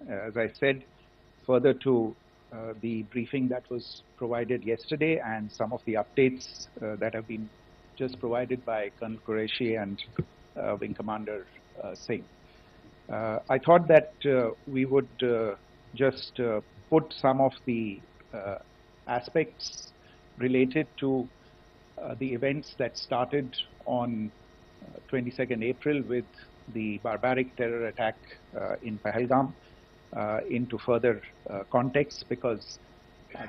as I said, further to the briefing that was provided yesterday and some of the updates that have been just provided by Colonel Qureshi and Wing Commander Singh. I thought that we would just put some of the aspects related to the events that started on 22nd April with the barbaric terror attack in Pahalgam into further context, because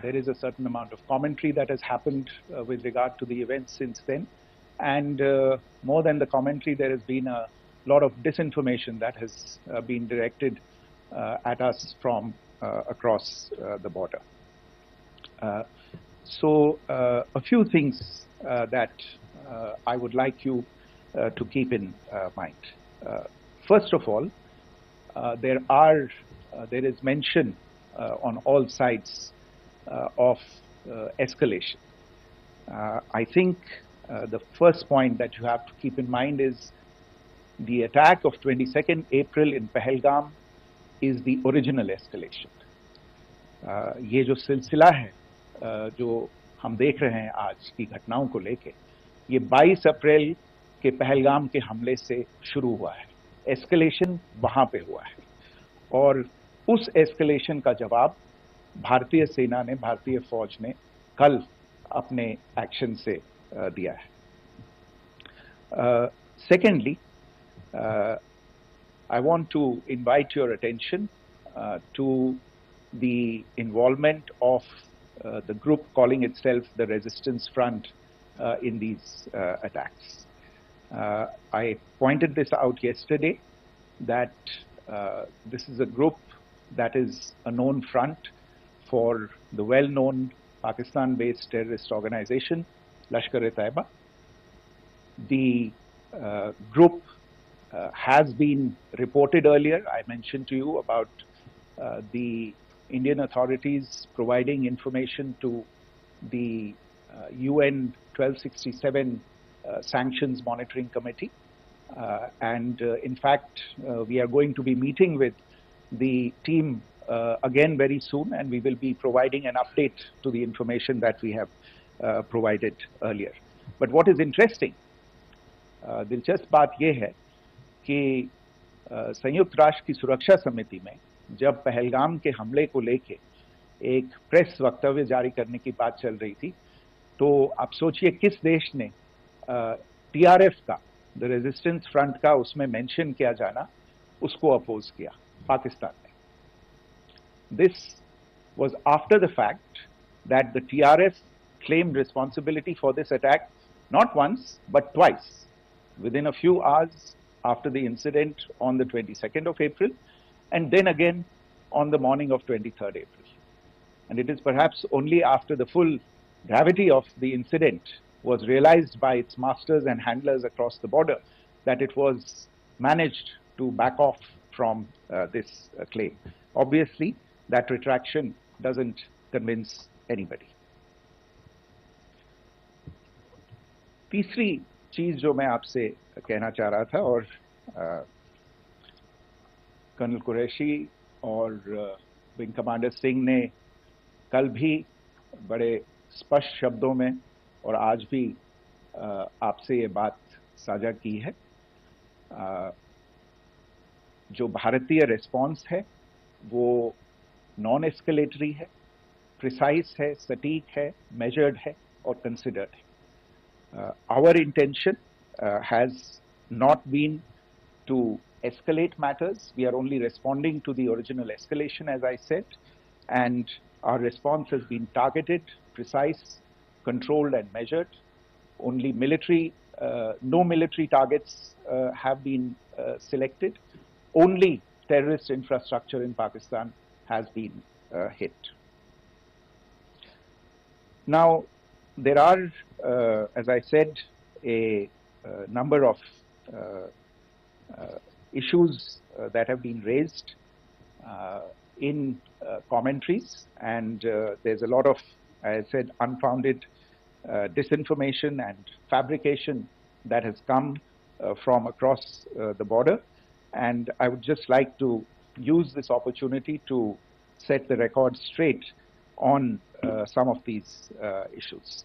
there is a certain amount of commentary that has happened with regard to the events since then. And more than the commentary, there has been a lot of disinformation that has been directed at us from across the border. So a few things that I would like you to keep in mind. First of all, there is mention on all sides of escalation. I think the first point that you have to keep in mind is the attack of 22nd April in Pahalgam is the original escalation. ये जो सिलसिला है जो हम देख रहे हैं आज की घटनाओं को लेके, ये 22 अप्रैल के पहलगाम के हमले से शुरू हुआ है. एस्केलेशन वहां पे हुआ है और उस एस्केलेशन का जवाब भारतीय सेना ने, भारतीय फौज ने कल अपने एक्शन से दिया है. Secondly, I want to invite your attention to the involvement of the group calling itself the Resistance Front in these attacks. I pointed this out yesterday that this is a group that is a known front for the well-known Pakistan-based terrorist organization, Lashkar-e-Taiba. The group has been reported earlier. I mentioned to you about the Indian authorities providing information to the UN 1267 Sanctions Monitoring Committee. And in fact, we are going to be meeting with the team again very soon, and we will be providing an update to the information that we have provided earlier. But what is interesting, दिलचस्प बात यह है कि संयुक्त राष्ट्र की सुरक्षा समिति में जब पहलगाम के हमले को लेके एक प्रेस वक्तव्य जारी करने की बात चल रही थी, तो आप सोचिए किस देश ने टीआरएफ का, द रेजिस्टेंस फ्रंट का उसमें मेंशन किया जाना, उसको अपोज किया, पाकिस्तान ने. This was after the fact that the TRF claimed responsibility for this attack not once but twice, within a few hours after the incident on the 22nd of April, and then again on the morning of 23rd April. And it is perhaps only after the full gravity of the incident was realized by its masters and handlers across the border that it was managed to back off from this claim. Obviously, that retraction doesn't convince anybody. तीसरी चीज जो मैं आपसे कहना चाह रहा था, और कर्नल कुरैशी और विंग कमांडर सिंह ने कल भी बड़े स्पष्ट शब्दों में और आज भी आपसे ये बात साझा की है. जो भारतीय रिस्पॉन्स है वो नॉन एस्केलेटरी है, प्रिसाइज है, सटीक है, मेजर्ड है और कंसिडर्ड है. Our intention has not been to escalate matters. We are only responding to the original escalation, as I said, and our response has been targeted, precise, controlled and measured. Only military, no military targets have been selected. Only terrorist infrastructure in Pakistan has been hit. Now, there are, as I said, a number of issues that have been raised in commentaries, and there's a lot of, as I said, unfounded disinformation and fabrication that has come from across the border. And I would just like to use this opportunity to set the record straight on some of these issues.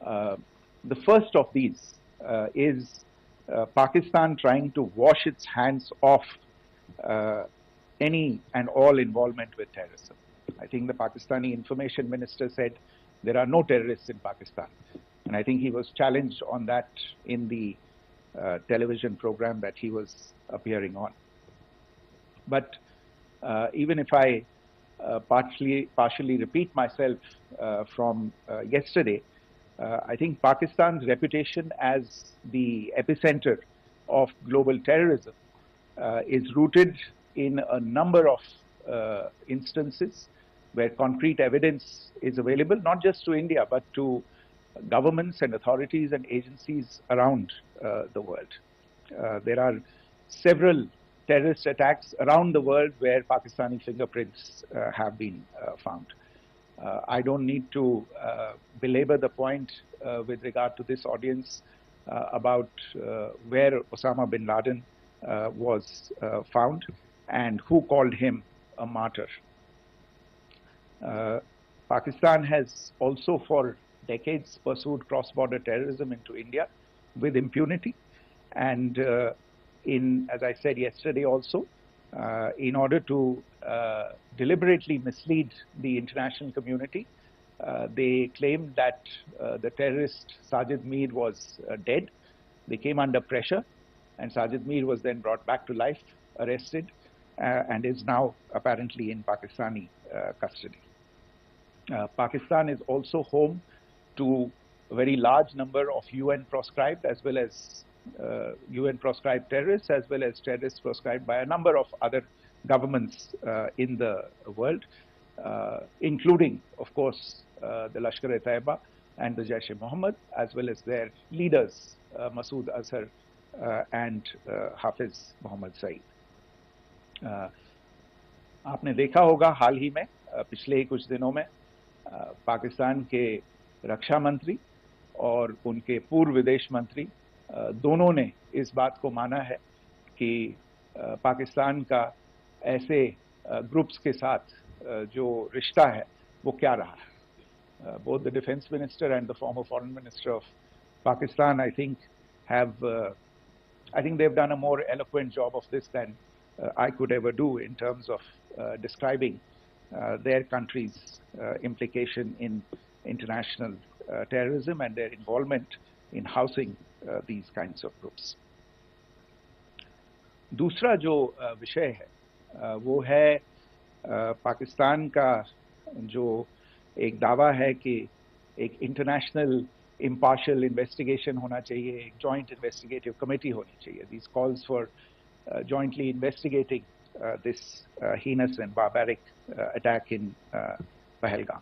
The first of these is Pakistan trying to wash its hands off any and all involvement with terrorism. I think the Pakistani information minister said there are no terrorists in Pakistan. And I think he was challenged on that in the television program that he was appearing on. But even if I partially repeat myself from yesterday, I think Pakistan's reputation as the epicenter of global terrorism is rooted in a number of instances where concrete evidence is available, not just to India, but to governments and authorities and agencies around the world. There are several terrorist attacks around the world where Pakistani fingerprints have been found. I don't need to belabor the point with regard to this audience about where Osama bin Laden was found and who called him a martyr. Pakistan has also for decades pursued cross-border terrorism into India with impunity, and as I said yesterday also, in order to deliberately mislead the international community, they claimed that the terrorist Sajid Mir was dead. They came under pressure, and Sajid Mir was then brought back to life, arrested, and is now apparently in Pakistani custody. Pakistan is also home to a very large number of UN proscribed as well as UN proscribed terrorists, as well as terrorists proscribed by a number of other governments in the world, including, of course, the Lashkar-e-Taiba and the Jaish-e-Mohammed, as well as their leaders, Masood, Azhar, and Hafiz Mohammed Saeed. आपने देखा होगा हाल ही में पिछले कुछ दिनों में पाकिस्तान के रक्षा मंत्री और उनके पूर्व विदेश मंत्री दोनों ने इस बात को माना है कि पाकिस्तान का ऐसे ग्रुप्स के साथ जो रिश्ता है वो क्या रहा है. Both the defense minister and the former foreign minister of Pakistan, I think they've done a more eloquent job of this than I could ever do in terms of describing their country's implication in international terrorism and their involvement in housing these kinds of groups. दूसरा जो विषय है वो है पाकिस्तान का जो एक दावा है कि एक इंटरनेशनल impartial investigation होना चाहिए, एक joint investigative committee होनी चाहिए. These calls for jointly investigating this heinous and barbaric attack in Pahalgam.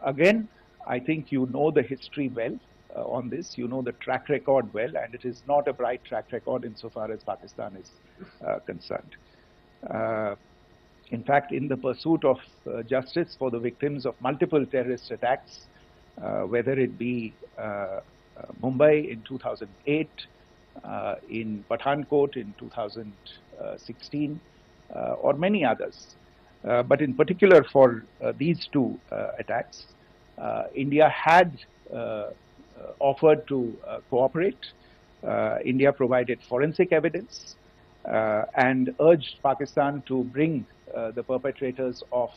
Again, I think you know the history well on this. You know the track record well, and it is not a bright track record insofar as Pakistan is concerned. In fact, in the pursuit of justice for the victims of multiple terrorist attacks, whether it be Mumbai in 2008, in Pathankot in 2016, or many others. But in particular for these two attacks, India had offered to cooperate. India provided forensic evidence and urged Pakistan to bring the perpetrators of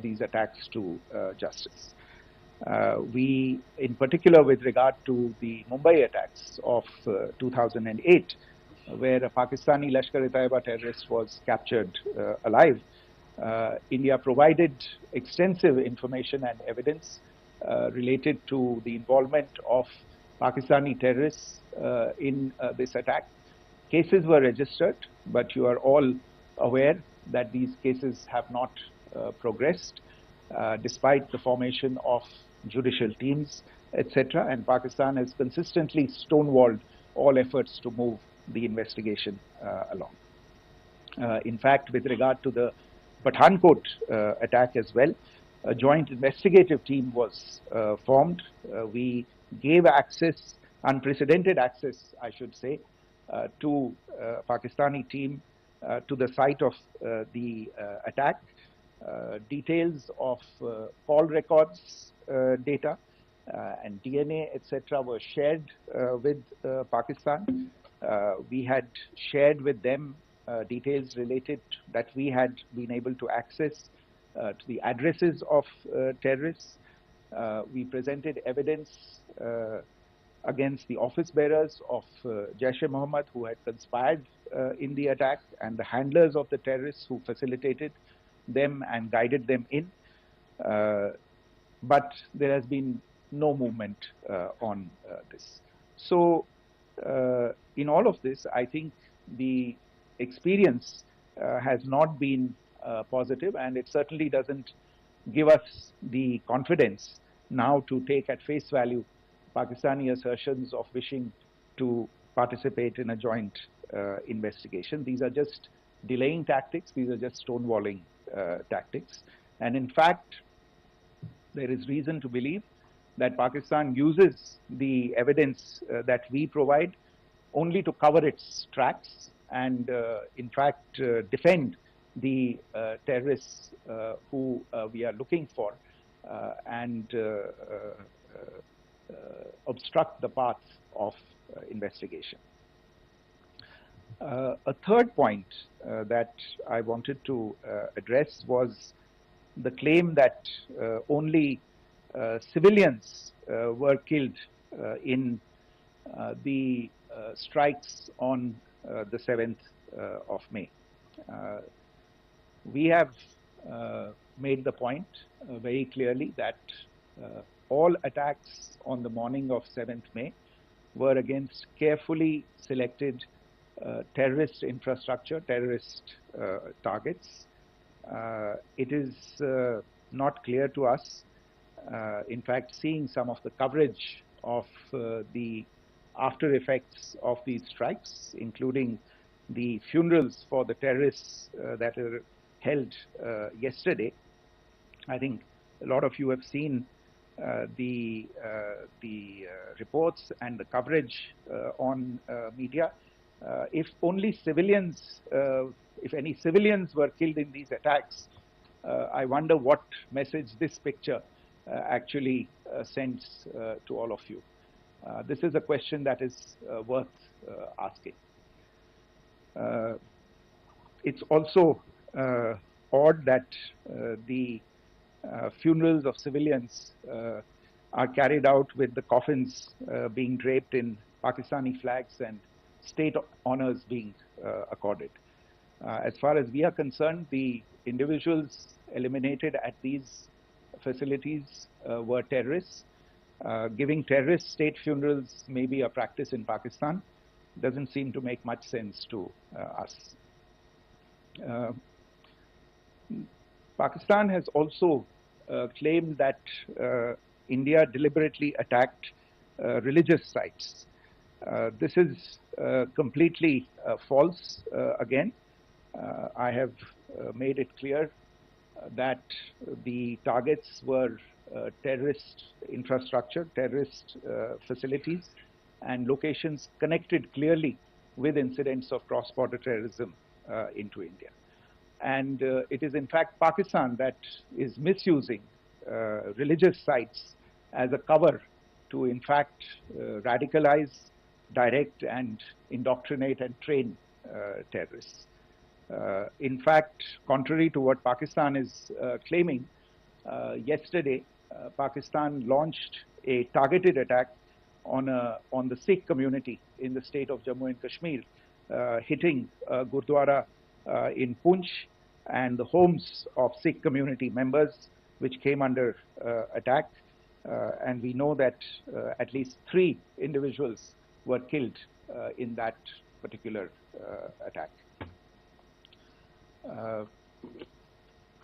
these attacks to justice. We, in particular with regard to the Mumbai attacks of 2008, where a Pakistani Lashkar-e-Taiba terrorist was captured alive, India provided extensive information and evidence related to the involvement of Pakistani terrorists in this attack. Cases were registered, but you are all aware that these cases have not progressed, despite the formation of judicial teams, etc. And Pakistan has consistently stonewalled all efforts to move the investigation along. In fact, with regard to the Pathankot attack as well, a joint investigative team was formed. We gave access, unprecedented access, I should say, to Pakistani team to the site of the attack. Details of call records data and DNA, etc., were shared with Pakistan. We had shared with them details related that we had been able to access to the addresses of terrorists. We presented evidence against the office bearers of Jaish-e-Mohammed who had conspired in the attack, and the handlers of the terrorists who facilitated them and guided them in. But there has been no movement on this. So in all of this, I think the experience has not been positive, and it certainly doesn't give us the confidence now to take at face value Pakistani assertions of wishing to participate in a joint investigation. These are just delaying tactics. These are just stonewalling tactics. And in fact, there is reason to believe that Pakistan uses the evidence that we provide only to cover its tracks and, in fact, defend the terrorists who we are looking for and obstruct the path of investigation. A third point that I wanted to address was the claim that only civilians were killed in the strikes on the 7th of May. We have made the point very clearly that all attacks on the morning of 7th May were against carefully selected terrorist infrastructure, terrorist targets. It is not clear to us, in fact, seeing some of the coverage of the after effects of these strikes, including the funerals for the terrorists that were held yesterday. I think a lot of you have seen the reports and the coverage on media. If only civilians, if any civilians were killed in these attacks, I wonder what message this picture actually sends to all of you. This is a question that is worth asking. It's also odd that the funerals of civilians are carried out with the coffins being draped in Pakistani flags and state honors being accorded. As far as we are concerned, the individuals eliminated at these facilities were terrorists. Giving terrorist state funerals may be a practice in Pakistan. Doesn't seem to make much sense to us. Pakistan has also claimed that India deliberately attacked religious sites. This is completely false again. I have made it clear that the targets were terrorist infrastructure, terrorist facilities, and locations connected clearly with incidents of cross-border terrorism into India. And it is in fact Pakistan that is misusing religious sites as a cover to in fact radicalize, direct and indoctrinate and train terrorists. In fact, contrary to what Pakistan is claiming, yesterday Pakistan launched a targeted attack on the Sikh community in the state of Jammu and Kashmir, hitting Gurudwara in Poonch and the homes of Sikh community members, which came under attack. And we know that at least 3 individuals were killed in that particular attack.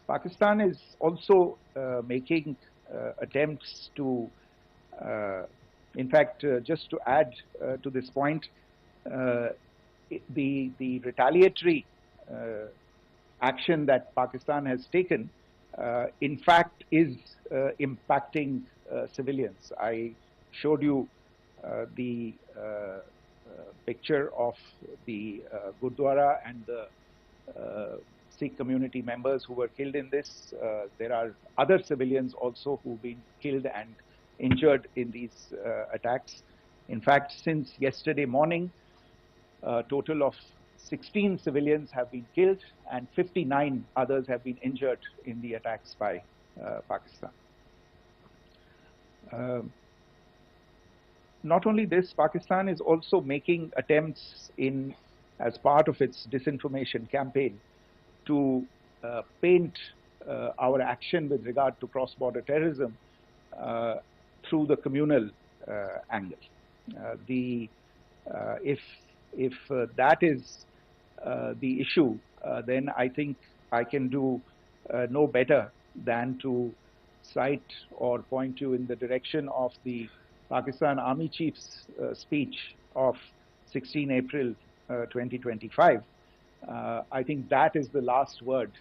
Pakistan is also making attempts to, in fact, just to add to this point, the retaliatory action that Pakistan has taken, in fact, is impacting civilians. I showed you the picture of the Gurudwara and the Sikh community members who were killed in this. There are other civilians also who've been killed and injured in these attacks. In fact, since yesterday morning, a total of 16 civilians have been killed and 59 others have been injured in the attacks by Pakistan. Not only this, Pakistan is also making attempts as part of its disinformation campaign to paint our action with regard to cross-border terrorism through the communal angle. If that is the issue, then I think I can do no better than to cite or point you in the direction of the Pakistan Army Chief's speech of 16 April 2025. I think that is the last word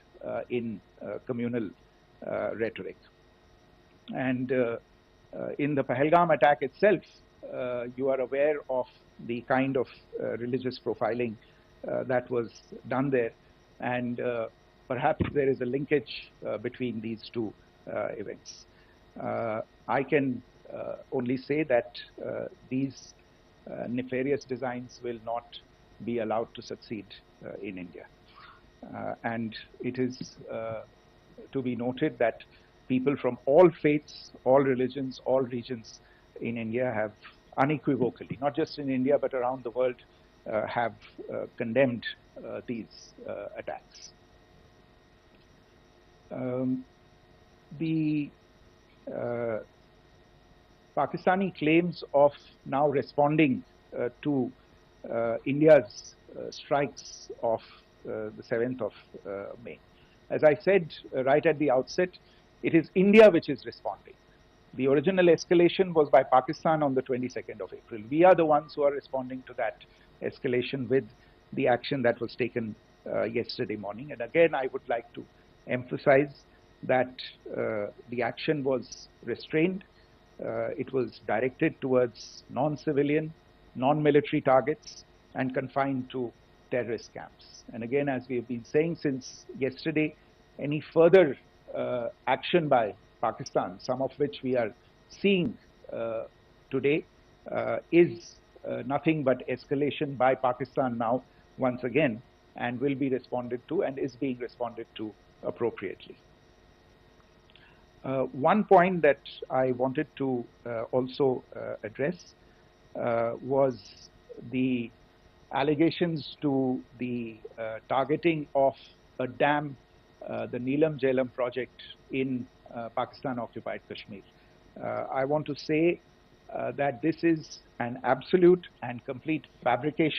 in communal rhetoric. And in the Pahalgam attack itself, you are aware of the kind of religious profiling that was done there. And perhaps there is a linkage between these two events. I can only say that these nefarious designs will not be allowed to succeed in India. And it is to be noted that people from all faiths, all religions, all regions in India have unequivocally, not just in India but around the world, have condemned these attacks. The Pakistani claims of now responding to India's strikes of the 7th of May. As I said right at the outset, it is India which is responding. The original escalation was by Pakistan on the 22nd of April. We are the ones who are responding to that escalation with the action that was taken yesterday morning. And again, I would like to emphasize that the action was restrained. It was directed towards non-civilian, non-military targets and confined to terrorist camps. And again, as we have been saying since yesterday, any further action by Pakistan, some of which we are seeing today, is nothing but escalation by Pakistan now once again, and will be responded to and is being responded to appropriately. One point that I wanted to also address was the allegations to the targeting of a dam, the Neelam Jhelum project in Pakistan-occupied Kashmir. I want to say that this is an absolute and complete fabrication.